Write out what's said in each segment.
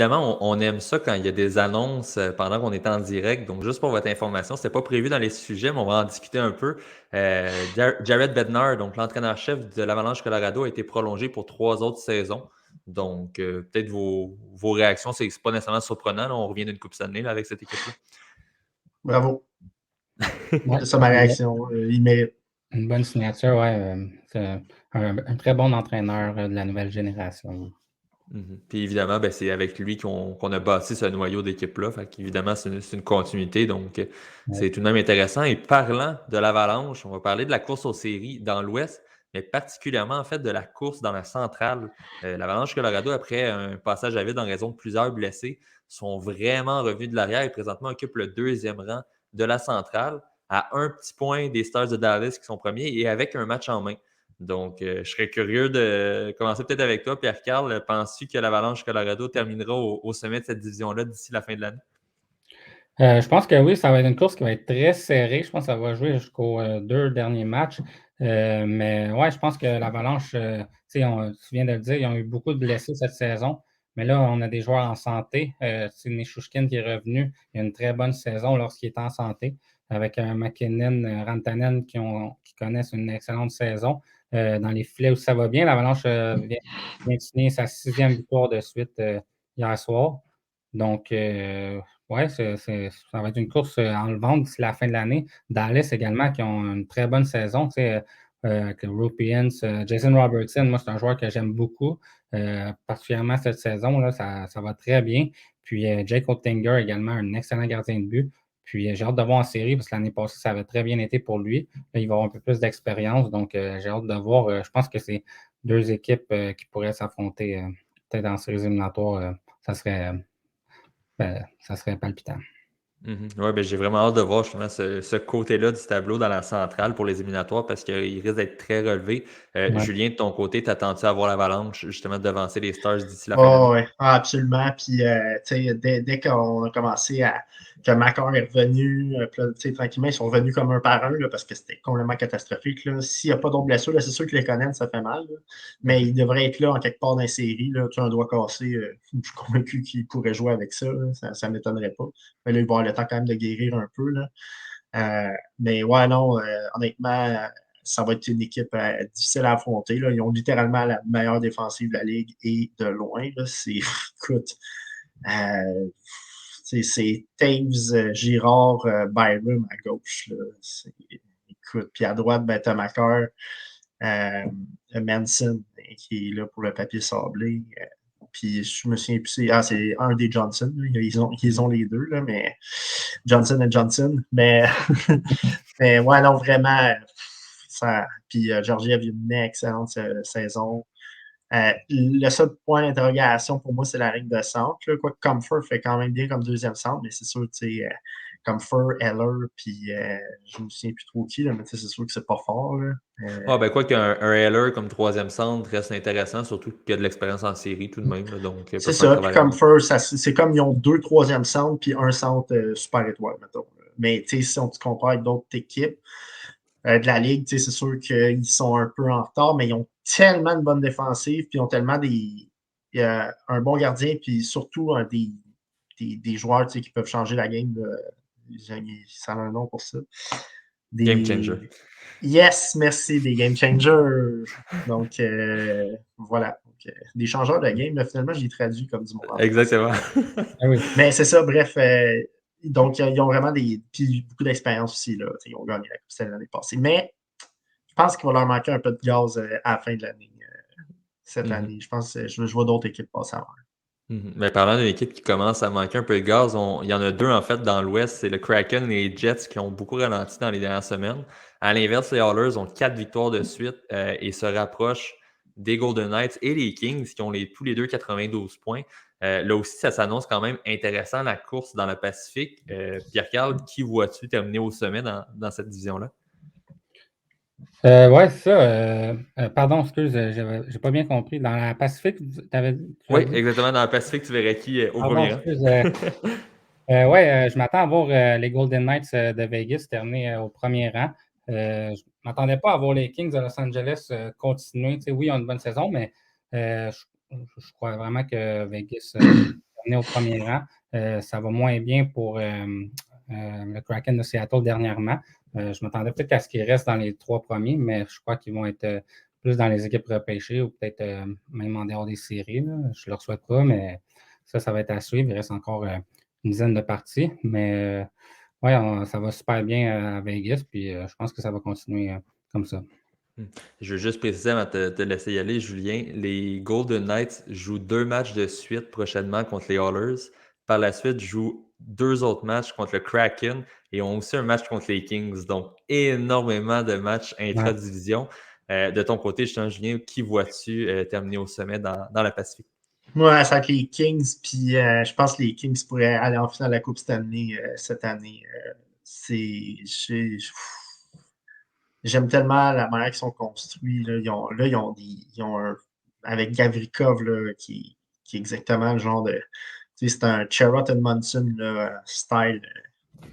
évidemment, on aime ça quand il y a des annonces pendant qu'on est en direct. Donc, juste pour votre information, c'était pas prévu dans les sujets, mais on va en discuter un peu. Jared Bednar, donc l'entraîneur-chef de l'Avalanche Colorado, a été prolongé pour 3 autres saisons. Donc, peut-être vos réactions, c'est pas nécessairement surprenant. Là, on revient d'une Coupe Stanley là, avec cette équipe-là. Bravo. Ouais, C'est ça ma réaction. Il mérite. une bonne signature, ouais. C'est un très bon entraîneur de la nouvelle génération. Puis évidemment, ben, c'est avec lui qu'on a bâti ce noyau d'équipe-là. Fait qu'évidemment, c'est une continuité. Donc, Ouais. c'est tout de même intéressant. Et parlant de l'Avalanche, on va parler de la course aux séries dans l'Ouest, mais particulièrement en fait de la course dans la centrale. L'Avalanche Colorado, après un passage à vide en raison de plusieurs blessés, sont vraiment revenus de l'arrière et présentement occupent le 2e rang de la centrale à un petit point des Stars de Dallas qui sont premiers et avec un match en main. Donc, je serais curieux de commencer peut-être avec toi, Pierre-Carl. Penses-tu que l'Avalanche Colorado terminera au sommet de cette division-là d'ici la fin de l'année? Je pense que oui, ça va être une course qui va être très serrée. Je pense que ça va jouer jusqu'aux 2 derniers matchs. Mais ouais, je pense que l'Avalanche, tu viens de le dire, ils ont eu beaucoup de blessés cette saison. Mais là, on a des joueurs en santé. C'est Nichushkin qui est revenu. Il a une très bonne saison lorsqu'il est en santé, avec un McKinnon, Rantanen qui connaissent une excellente saison. Dans les filets où ça va bien, l'Avalanche vient de signer sa 6e victoire de suite hier soir. Donc, ouais, ça va être une course enlevante d'ici la fin de l'année. Dallas également, qui ont une très bonne saison, tu sais, avec Rupiens, Jason Robertson, moi, c'est un joueur que j'aime beaucoup, particulièrement cette saison, là, ça va très bien. Puis Jake Oettinger également, un excellent gardien de but. Puis j'ai hâte de voir en série, parce que l'année passée, ça avait très bien été pour lui. Là, il va avoir un peu plus d'expérience, donc j'ai hâte de voir. Je pense que c'est 2 équipes qui pourraient s'affronter peut-être en séries éliminatoires. Ça serait palpitant. Ouais, ben, j'ai vraiment hâte de voir justement ce côté-là du tableau dans la centrale pour les éliminatoires parce qu'il risque d'être très relevé. Ouais. Julien, de ton côté, t'attends-tu à voir l'Avalanche justement devancer les Stars d'ici la fin de Oh, l'année? ouais, absolument. Puis, tu sais, dès qu'on a commencé que Macor est revenu, puis là, tu sais, tranquillement, ils sont revenus comme un par un, là, parce que c'était complètement catastrophique, là. S'il n'y a pas d'autres blessures, là, c'est sûr que les connaître, ça fait mal, là. Mais il devrait être là en quelque part dans la série, là. Tu as un doigt cassé, je suis convaincu qu'il pourrait jouer avec ça, là. Ça ne m'étonnerait pas. Mais là, il va avoir le temps quand même de guérir un peu, là. Mais ouais, non, honnêtement, ça va être une équipe difficile à affronter. Là. Ils ont littéralement la meilleure défensive de la Ligue et de loin. Là. C'est, écoute, euh, c'est Taves, Girard, Byram à gauche. Là. Écoute, puis à droite, ben, t'as Macar, Manson qui est là pour le papier sablé. Puis je me souviens plus, c'est un des Johnson. Là. Ils ont les deux, là, mais Johnson et Johnson. Mais ouais, non, vraiment. Puis Georgie a eu une excellente saison. Le seul point d'interrogation pour moi, c'est la règle de centre. Là. Quoique Comfort fait quand même bien comme 2e centre, mais c'est sûr, tu sais, Comfort, Heller, puis je ne me souviens plus trop qui, là, mais c'est sûr que c'est pas fort. Là. Ah, ben quoi qu'un Heller comme 3e centre reste intéressant, surtout qu'il y a de l'expérience en série tout de même. Là, donc, il peut C'est faire un ça. Puis travail à comme long. First, c'est comme ils ont 2 3e centres, puis un centre super étoile, mettons. Mais tu sais, si on te compare avec d'autres équipes de la Ligue, tu sais, c'est sûr qu'ils sont un peu en retard, mais ils ont tellement de bonnes défensives, puis ils ont tellement un bon gardien, puis surtout des joueurs tu sais, qui peuvent changer la game. Ça a un nom pour ça. Game changer. Yes, merci, des game changers. Donc, voilà. Donc, des changeurs de game, là, finalement, je les traduis comme du monde en français. Exactement. Ah oui. Mais c'est ça, bref. Donc, ils ont vraiment puis beaucoup d'expérience aussi. Là. Ils ont gagné la Coupe Stanley l'année passée. Mais je pense qu'il va leur manquer un peu de gaz à la fin de l'année, cette année. Je pense que je vois d'autres équipes passer avant. Mais parlant d'une équipe qui commence à manquer un peu de gaz, il y en a 2 en fait dans l'Ouest, c'est le Kraken et les Jets qui ont beaucoup ralenti dans les dernières semaines. À l'inverse, les Oilers ont 4 victoires de suite et se rapprochent des Golden Knights et les Kings qui ont tous les deux 92 points. Là aussi, ça s'annonce quand même intéressant la course dans le Pacifique. Pierre-Carl, qui vois-tu terminer au sommet dans cette division-là? Ouais, c'est ça. Pardon, excuse, j'ai pas bien compris. Dans la Pacifique, tu as Oui, dit? exactement. Dans le Pacifique, tu verrais qui au Pardon, premier rang? excuse. Ouais, je m'attends à voir les Golden Knights de Vegas terminer au premier rang. Je m'attendais pas à voir les Kings de Los Angeles continuer. Tu sais, oui, ils ont une bonne saison, mais je crois vraiment que Vegas amené au premier rang. Ça va moins bien pour le Kraken de Seattle dernièrement. Je m'attendais peut-être à ce qu'ils restent dans les 3 premiers, mais je crois qu'ils vont être plus dans les équipes repêchées ou peut-être même en dehors des séries. Là. Je ne leur souhaite pas, mais ça va être à suivre. Il reste encore une dizaine de parties. Mais ouais, ça va super bien à Vegas, puis je pense que ça va continuer comme ça. Je veux juste préciser avant de te laisser y aller, Julien, les Golden Knights jouent 2 matchs de suite prochainement contre les Oilers. Par la suite, jouent 2 autres matchs contre le Kraken et ont aussi un match contre les Kings. Donc, énormément de matchs intra-division. De ton côté, justement, Julien, qui vois-tu terminer au sommet dans la Pacifique? Moi, ça va être les Kings, puis je pense que les Kings pourraient aller en finale de la Coupe Stanley cette année. J'aime tellement la manière qu'ils sont construits. Là, ils ont avec Gavrikov, là, qui est exactement le genre de. C'est un Sherrod Edmondson style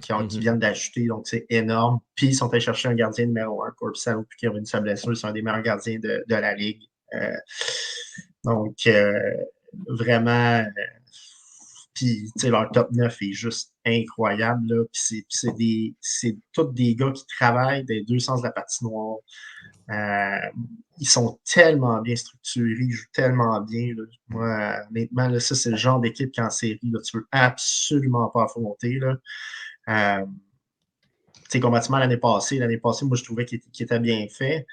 qui viennent d'ajouter, donc c'est énorme. Puis ils sont allés chercher un gardien numéro 1, Korpisalo, puis qui est revenu de sa blessure. C'est un des meilleurs gardiens de la Ligue. Donc, vraiment, puis leur top 9 est juste incroyable. Là. Puis c'est tous des gars qui travaillent des deux sens de la patinoire. Ils sont tellement bien structurés, ils jouent tellement bien. Là. Moi, honnêtement, là, ça, c'est le genre d'équipe qu'en série, là, tu ne veux absolument pas affronter. Là. Comparativement à l'année passée, moi, je trouvais qu'il était bien fait.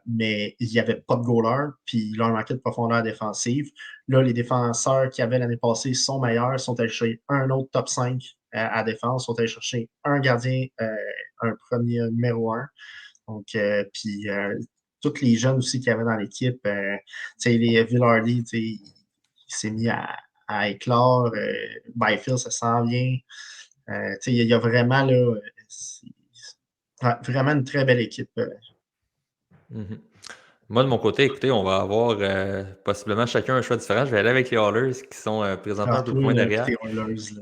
Mais il n'y avait pas de goaler, puis il leur manquait de profondeur défensive. Là, les défenseurs qu'il y avait l'année passée sont meilleurs, sont allés chercher un autre top 5 à défense, sont allés chercher un gardien, un premier numéro 1. Donc, puis tous les jeunes aussi qu'il y avait dans l'équipe, les Villardy, il s'est mis à éclore. Byfield, ça s'en vient. Il y a vraiment là, vraiment une très belle équipe. Mm-hmm. Moi, de mon côté, écoutez, on va avoir possiblement chacun un choix différent. Je vais aller avec les Oilers qui sont présentement un peu plus loin derrière.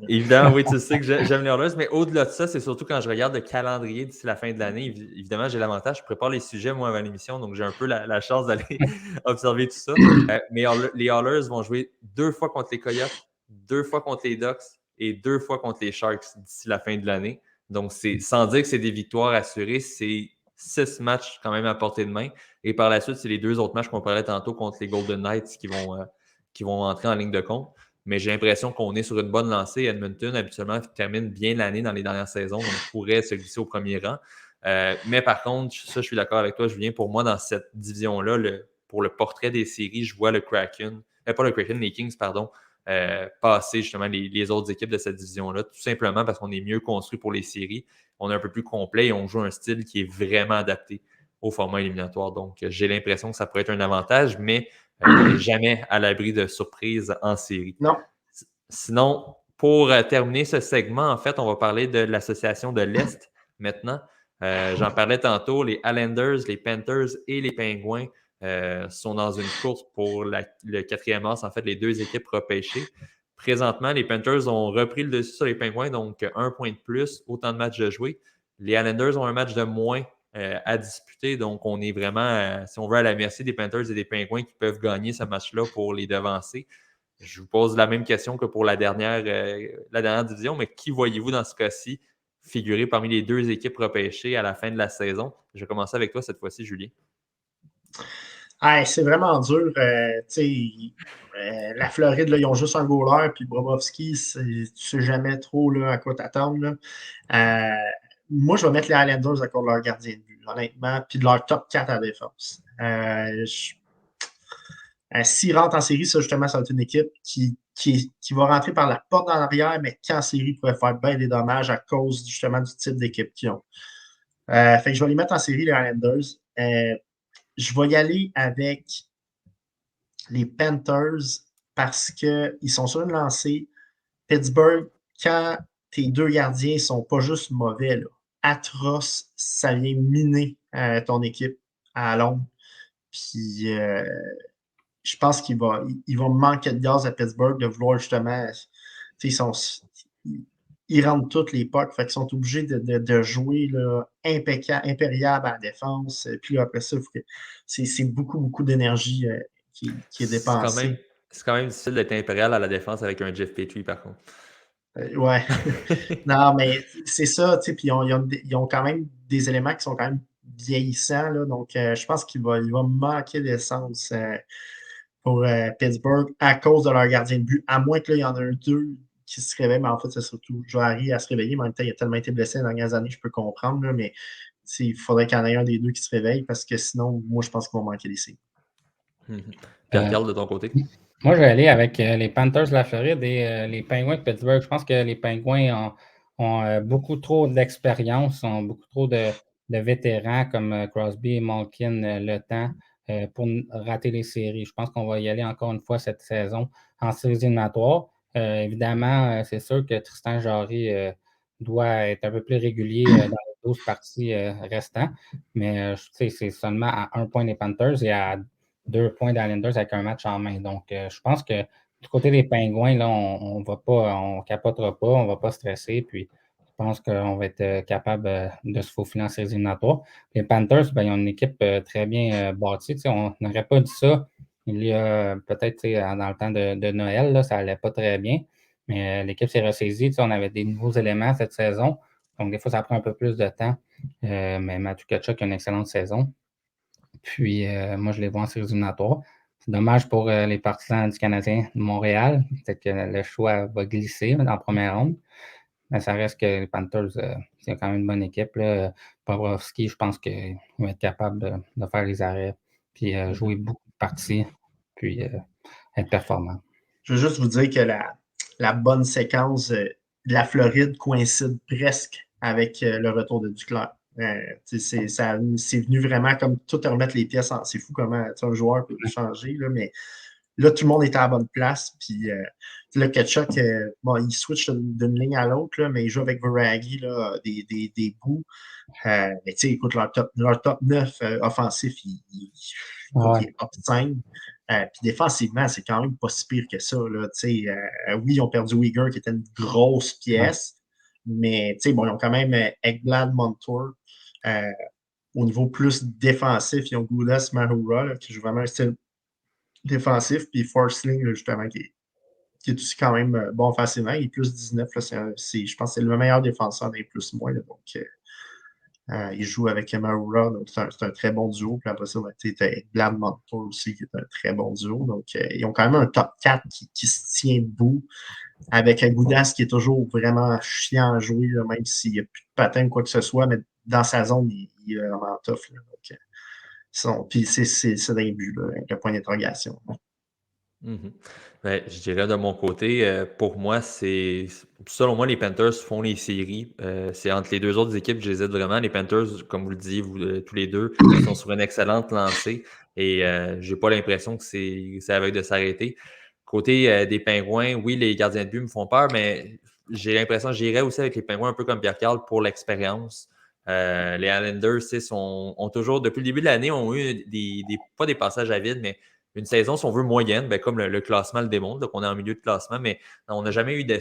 Évidemment, oui, tu sais que j'aime les Oilers, mais au-delà de ça, c'est surtout quand je regarde le calendrier d'ici la fin de l'année. Évidemment, j'ai l'avantage, je prépare les sujets, moi, avant l'émission, donc j'ai un peu la chance d'aller observer tout ça. Mais les Oilers vont jouer 2 fois contre les Coyotes, 2 fois contre les Ducks et 2 fois contre les Sharks d'ici la fin de l'année. Donc, sans dire que c'est des victoires assurées, c'est 6 matchs quand même à portée de main. Et par la suite, c'est les 2 autres matchs qu'on parlait tantôt contre les Golden Knights qui vont entrer en ligne de compte. Mais j'ai l'impression qu'on est sur une bonne lancée. Edmonton, habituellement, termine bien l'année dans les dernières saisons, donc pourrait se glisser au premier rang. Mais par contre, ça, je suis d'accord avec toi, Julien. Pour moi, dans cette division-là, pour le portrait des séries, je vois le Kraken, pas le Kraken, les Kings, pardon, passer justement les autres équipes de cette division-là, tout simplement parce qu'on est mieux construit pour les séries. On est un peu plus complet et on joue un style qui est vraiment adapté au format éliminatoire. Donc, j'ai l'impression que ça pourrait être un avantage, mais on n'est jamais à l'abri de surprises en série. Non. Sinon, pour terminer ce segment, en fait, on va parler de l'association de l'Est maintenant. J'en parlais tantôt, les Islanders, les Panthers et les Penguins sont dans une course pour le 4e as, en fait, les 2 équipes repêchées. Présentement, les Panthers ont repris le dessus sur les Penguins, donc 1 point de plus, autant de matchs de jouer. Les Islanders ont un match de moins à disputer, donc on est vraiment, si on veut, à la merci des Panthers et des Penguins qui peuvent gagner ce match-là pour les devancer. Je vous pose la même question que pour la dernière division, mais qui voyez-vous dans ce cas-ci figurer parmi les 2 équipes repêchées à la fin de la saison? Je vais commencer avec toi cette fois-ci, Julien. C'est vraiment dur. La Floride, là, ils ont juste un goaler, puis Bobrovski, tu ne sais jamais trop là, à quoi t'attendre. Moi, je vais mettre les Islanders à cause de leur gardien de but, honnêtement, puis de leur top 4 à défense. S'ils rentrent en série, ça, justement, ça va être une équipe qui va rentrer par la porte en arrière, mais qui en série pourrait faire bien des dommages à cause, justement, du type d'équipe qu'ils ont. Fait que je vais les mettre en série, les Islanders. Je vais y aller avec les Panthers parce qu'ils sont sur une lancée. Pittsburgh, quand tes 2 gardiens ne sont pas juste mauvais, là, atroces, ça vient miner ton équipe à Londres. Puis je pense qu'il va manquer de gaz à Pittsburgh de vouloir justement. Ils rentrent toutes les pucks, fait qu'ils sont obligés de jouer là, impériable à la défense. Puis là, après ça, c'est beaucoup, beaucoup d'énergie qui est dépensée. C'est quand même difficile d'être impérial à la défense avec un Jeff Petrie, par contre. Ouais. Non, mais c'est ça, tu sais, puis ils ont quand même des éléments qui sont quand même vieillissants, là, donc je pense qu'il va manquer d'essence pour Pittsburgh à cause de leur gardien de but, à moins que là, il y en a un deux qui se réveille, mais en fait, c'est surtout Joari à se réveiller, mais en même temps, il a tellement été blessé les dernières années, je peux comprendre, là, mais il faudrait qu'il y en ait un des deux qui se réveille, parce que sinon, moi, je pense qu'ils vont manquer d'essais. Pierre-Carl, de ton côté? Moi, je vais aller avec les Panthers de la Floride et les Penguins de Pittsburgh. Je pense que les Penguins ont beaucoup trop d'expérience, ont beaucoup trop de vétérans comme Crosby et Malkin le temps pour rater les séries. Je pense qu'on va y aller encore une fois cette saison en séries éliminatoires. Évidemment, c'est sûr que Tristan Jarry doit être un peu plus régulier dans les 12 parties restantes, mais c'est seulement à 1 point des Panthers et à 2 points d'Islanders avec un match en main. Donc, je pense que du côté des Pingouins, là, on va pas, on capotera pas, on va pas stresser. Puis, je pense qu'on va être capable de se faufiler en séries éliminatoires. Les Panthers, ben, ils ont une équipe très bien bâtie. On n'aurait pas dit ça il y a peut-être dans le temps de Noël, là, ça allait pas très bien. Mais l'équipe s'est ressaisie. On avait des nouveaux éléments cette saison. Donc, des fois, ça prend un peu plus de temps. Mais Matthew Tkachuk a une excellente saison. Puis, moi, je les vois en séries éliminatoires. C'est dommage pour les partisans du Canadien de Montréal. Peut-être que le choix va glisser dans la première ronde. Mais ça reste que les Panthers, c'est quand même une bonne équipe. Là. Bobrovski, je pense qu'il va être capable de faire les arrêts, puis jouer beaucoup de parties, puis être performant. Je veux juste vous dire que la bonne séquence de la Floride coïncide presque avec le retour de Duclair. C'est venu vraiment comme tout remettre les pièces en. C'est fou comment un joueur peut changer, là, mais là, tout le monde était à la bonne place. Puis le Tkachuk, bon, il switch d'une ligne à l'autre, mais il joue avec Viragi, des bouts. Mais tu sais, écoute, leur top 9 offensif, il est top 5. Puis défensivement, c'est quand même pas si pire que ça. Là, oui, ils ont perdu Uyghur, qui était une grosse pièce, mais bon, ils ont quand même Ekblad, Montour. Au niveau plus défensif, ils ont Goudas, Mahura, qui joue vraiment un style défensif, puis Forsling, justement, qui est aussi quand même bon offensivement. Il est plus 19, là, je pense que c'est le meilleur défenseur des plus-moins. Donc, il joue avec Mahura, donc c'est un très bon duo. Puis après ça, tu as Blad Montour aussi, qui est un très bon duo. Donc, ils ont quand même un top 4 qui se tient debout, avec Goudas qui est toujours vraiment chiant à jouer, là, même s'il n'y a plus de patin ou quoi que ce soit, mais dans sa zone, il est vraiment tough. Là, donc, puis c'est d'un but, là, avec le point d'interrogation. Ben, je dirais de mon côté, pour moi, selon moi, les Panthers font les séries. C'est entre les deux autres équipes, j'hésite vraiment. Les Panthers, comme vous le disiez, tous les deux, sont sur une excellente lancée et j'ai pas l'impression que c'est avec de s'arrêter. Côté des Pingouins, oui, les gardiens de but me font peur, mais j'ai l'impression que j'irais aussi avec les Pingouins un peu comme Pierre-Carl pour l'expérience. Les Islanders, ont toujours, depuis le début de l'année, ont eu pas des passages à vide, mais une saison, si on veut, moyenne, ben, comme le classement le démontre, donc on est en milieu de classement, mais on n'a jamais eu de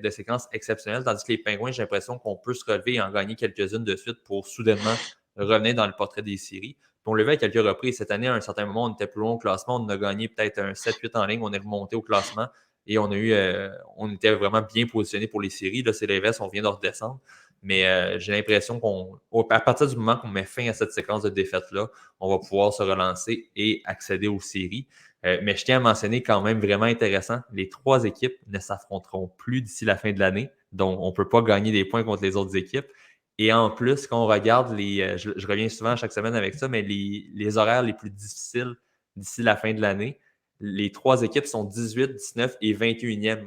séquences exceptionnelles, tandis que les Pingouins, j'ai l'impression qu'on peut se relever et en gagner quelques-unes de suite pour soudainement revenir dans le portrait des séries. Puis on le levait à quelques reprises. Cette année, à un certain moment, on était plus loin au classement, on a gagné peut-être un 7-8 en ligne, on est remonté au classement et on était vraiment bien positionné pour les séries. Là, c'est l'inverse, on vient de redescendre. Mais j'ai l'impression qu'à partir du moment qu'on met fin à cette séquence de défaites-là, on va pouvoir se relancer et accéder aux séries. Mais je tiens à mentionner quand même vraiment intéressant, les trois équipes ne s'affronteront plus d'ici la fin de l'année, donc on ne peut pas gagner des points contre les autres équipes. Et en plus, quand on regarde je reviens souvent chaque semaine avec ça, mais les horaires les plus difficiles d'ici la fin de l'année, les trois équipes sont 18, 19 et 21e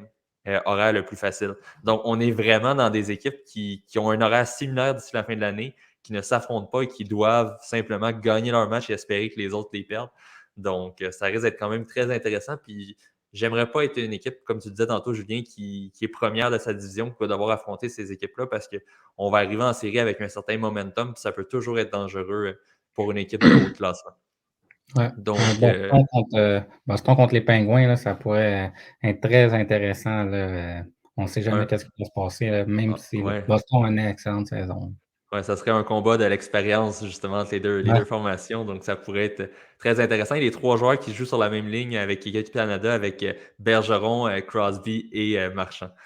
horaire le plus facile. Donc, on est vraiment dans des équipes qui ont un horaire similaire d'ici la fin de l'année, qui ne s'affrontent pas et qui doivent simplement gagner leur match et espérer que les autres les perdent. Donc, ça risque d'être quand même très intéressant. Puis, j'aimerais pas être une équipe, comme tu disais tantôt, Julien, qui est première de sa division, qui va devoir affronter ces équipes-là parce qu'on va arriver en série avec un certain momentum, puis ça peut toujours être dangereux pour une équipe de haut de classement. Ouais. Donc, Boston contre les Pingouins, là, ça pourrait être très intéressant. Là. On ne sait jamais ce qui va se passer, là, même si Boston a une excellente saison. Ouais, ça serait un combat de l'expérience, justement, entre les Ouais. deux formations. Donc, ça pourrait être très intéressant. Et les 3 joueurs qui jouent sur la même ligne avec équipe Canada, avec Bergeron, Crosby et Marchand.